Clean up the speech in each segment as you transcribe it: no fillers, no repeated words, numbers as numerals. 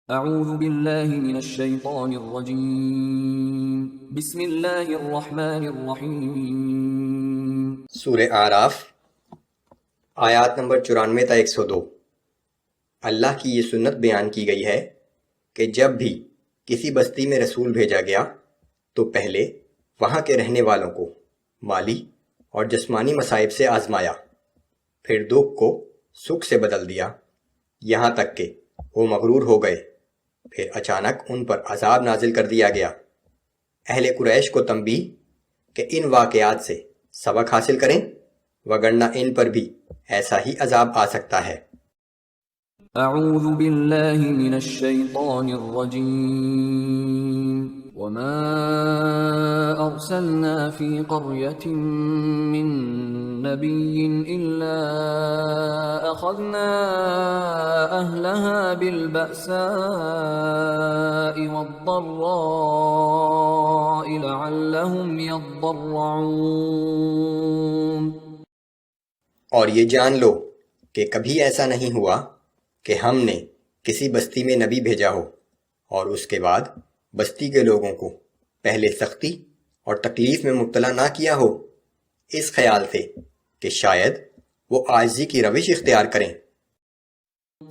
اعوذ باللہ من الشیطان الرجیم بسم اللہ الرحمن الرحیم۔ سورہ اعراف آیات نمبر 94 تا 102۔ اللہ کی یہ سنت بیان کی گئی ہے کہ جب بھی کسی بستی میں رسول بھیجا گیا تو پہلے وہاں کے رہنے والوں کو مالی اور جسمانی مصائب سے آزمایا، پھر دکھ کو سکھ سے بدل دیا، یہاں تک کہ وہ مغرور ہو گئے، پھر اچانک ان پر عذاب نازل کر دیا گیا۔ اہل قریش کو تنبیہ کہ ان واقعات سے سبق حاصل کریں، وگرنہ ان پر بھی ایسا ہی عذاب آ سکتا ہے۔ اعوذ باللہ من الشیطان الرجیم۔ وما ارسلنا فی قریۃ من نبی الا اخذنا اہلها بالبأساء والضراء لعلهم يضرعون۔ اور یہ جان لو کہ کبھی ایسا نہیں ہوا کہ ہم نے کسی بستی میں نبی بھیجا ہو اور اس کے بعد بستی کے لوگوں کو پہلے سختی اور تکلیف میں مبتلا نہ کیا ہو، اس خیال سے کہ شاید وہ عاجزی کی روش اختیار کریں۔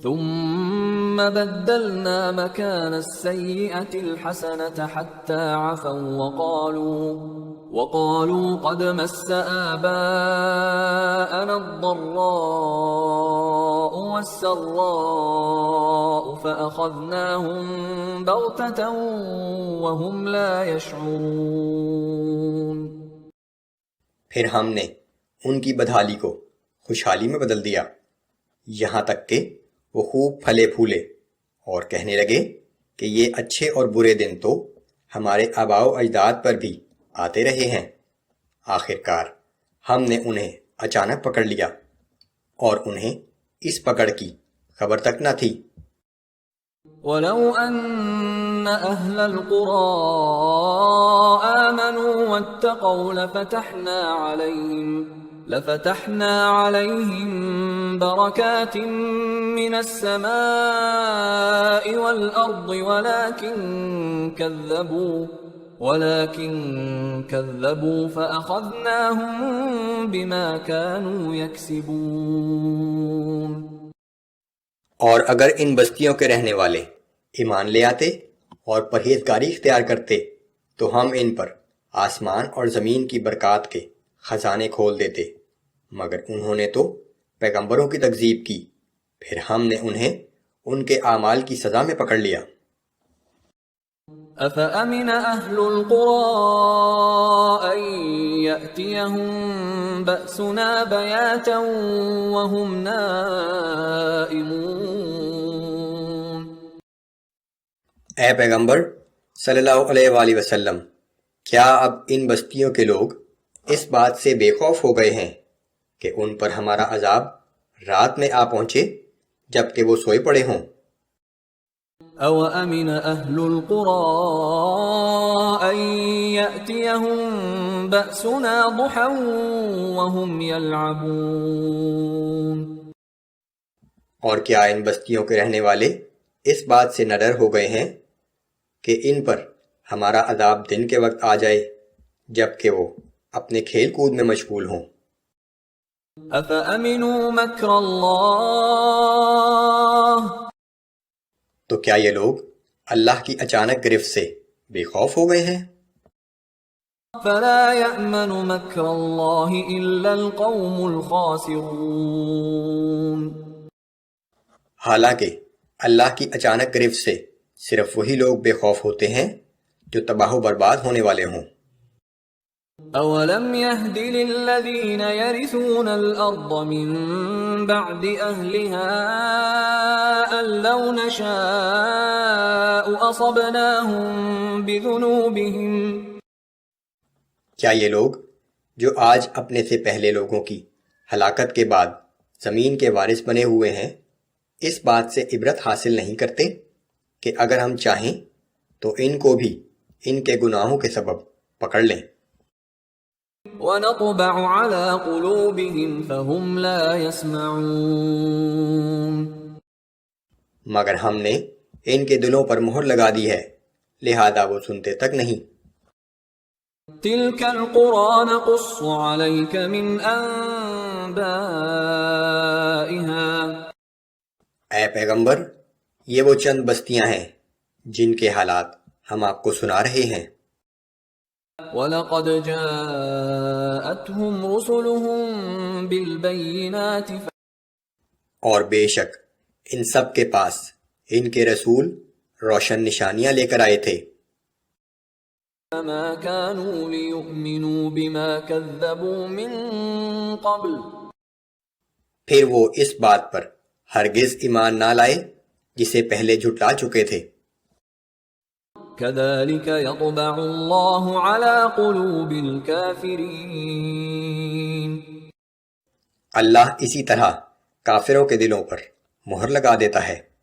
ثم بدلنا مكان السيئة الحسنة حتى عفوا وقالوا قد مس آباءنا الضراء والسراء فأخذناهم بغتة وهم لا يشعرون۔ پھر ہم نے ان کی بدحالی کو خوشحالی میں بدل دیا، یہاں تک کہ وہ خوب پھلے پھولے اور کہنے لگے کہ یہ اچھے اور برے دن تو ہمارے آباء و اجداد پر بھی آتے رہے ہیں۔ آخرکار ہم نے انہیں اچانک پکڑ لیا اور انہیں اس پکڑ کی خبر تک نہ تھی۔ وَلَوْ أَنَّ أَهْلَ الْقُرَىٰ آمَنُوا وَاتَّقَوْا لَفَتَحْنَا عَلَيْهِمْ بَرَكَاتٍ مِّنَ السَّمَاءِ وَالْأَرْضِ وَلَكِن كَذَّبُوا فَأَخَذْنَاهُمْ بِمَا كَانُوا يَكْسِبُونَ۔ اور اگر ان بستیوں کے رہنے والے ایمان لے آتے اور پرہیزگاری اختیار کرتے تو ہم ان پر آسمان اور زمین کی برکات کے خزانے کھول دیتے، مگر انہوں نے تو پیغمبروں کی تکذیب کی، پھر ہم نے انہیں ان کے اعمال کی سزا میں پکڑ لیا۔ أَفَأَمِنَ أَهْلُ الْقُرَىٰ أَن يَأْتِيَهُم بَأْسُنَا بَيَاتًا وَهُمْ نَائِمُونَ۔ اے پیغمبر صلی اللہ علیہ وآلہ وسلم، کیا اب ان بستیوں کے لوگ اس بات سے بے خوف ہو گئے ہیں کہ ان پر ہمارا عذاب رات میں آ پہنچے جبکہ وہ سوئے پڑے ہوں؟ أَوَأَمِنَ أَهْلُ الْقُرَىٰ أَن يَأْتِيَهُم بَأْسُنَا ضُحًى وَهُمْ يَلْعَبُونَ۔ اور کیا ان بستیوں کے رہنے والے اس بات سے نہ ڈر ہو گئے ہیں کہ ان پر ہمارا عذاب دن کے وقت آ جائے جبکہ وہ اپنے کھیل کود میں مشغول ہوں؟ أَفَأَمِنُوا مَكْرَ اللَّهِ، تو کیا یہ لوگ اللہ کی اچانک گرفت سے بے خوف ہو گئے ہیں؟ فَلَا يَأْمَنُ مَكْرَ اللَّهِ إِلَّا الْقَوْمُ الْخَاسِرُونَ۔ حالانکہ اللہ کی اچانک گرفت سے صرف وہی لوگ بے خوف ہوتے ہیں جو تباہ و برباد ہونے والے ہوں۔ أَوَلَمْ يَهْدِ لِلَّذِينَ يَرِثُونَ الْأَرْضَ مِن بَعْدِ أَهْلِهَا أَن لَّوْ نَشَاءُ أَصَبْنَاهُم بِذُنُوبِهِمْ، کیا یہ لوگ جو آج اپنے سے پہلے لوگوں کی ہلاکت کے بعد زمین کے وارث بنے ہوئے ہیں اس بات سے عبرت حاصل نہیں کرتے کہ اگر ہم چاہیں تو ان کو بھی ان کے گناہوں کے سبب پکڑ لیں؟ وَنَطْبَعُ عَلَىٰ قُلُوبِهِمْ فَهُمْ لَا يَسْمَعُونَ۔ مگر ہم نے ان کے دلوں پر مہر لگا دی ہے، لہذا وہ سنتے تک نہیں۔ تلك القرى نقص عليك من أنبائها اے پیغمبر، یہ وہ چند بستیاں ہیں جن کے حالات ہم آپ کو سنا رہے ہیں۔ وَلَقَدْ جَاءَتْهُمْ رُسُلُهُم بِالْبَيِّنَاتِ اور بے شک ان سب کے پاس ان کے رسول روشن نشانیاں لے کر آئے تھے، فَمَا كَانُوا لِيُؤْمِنُوا بِمَا كَذَّبُوا مِن قَبْلُ پھر وہ اس بات پر ہرگز ایمان نہ لائے جسے پہلے جھٹلا چکے تھے۔ كَذَلِكَ يَطْبَعُ اللَّهُ عَلَى قُلُوبِ الْكَافِرِينَ اللہ اسی طرح کافروں کے دلوں پر مہر لگا دیتا ہے۔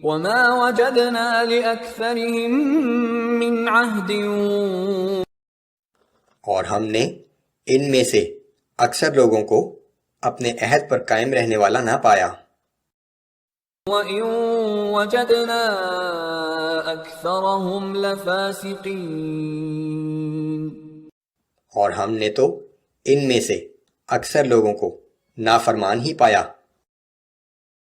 وَمَا وَجَدْنَا لِأَكْثَرِهِم مِّنْ عَهْدٍ اور ہم نے ان میں سے اکثر لوگوں کو اپنے عہد پر قائم رہنے والا نہ پایا، وَإِن وَجَدْنَا أَكْثَرَهُمْ لَفَاسِقِينَ اور ہم نے تو ان میں سے اکثر لوگوں کو نافرمان ہی پایا۔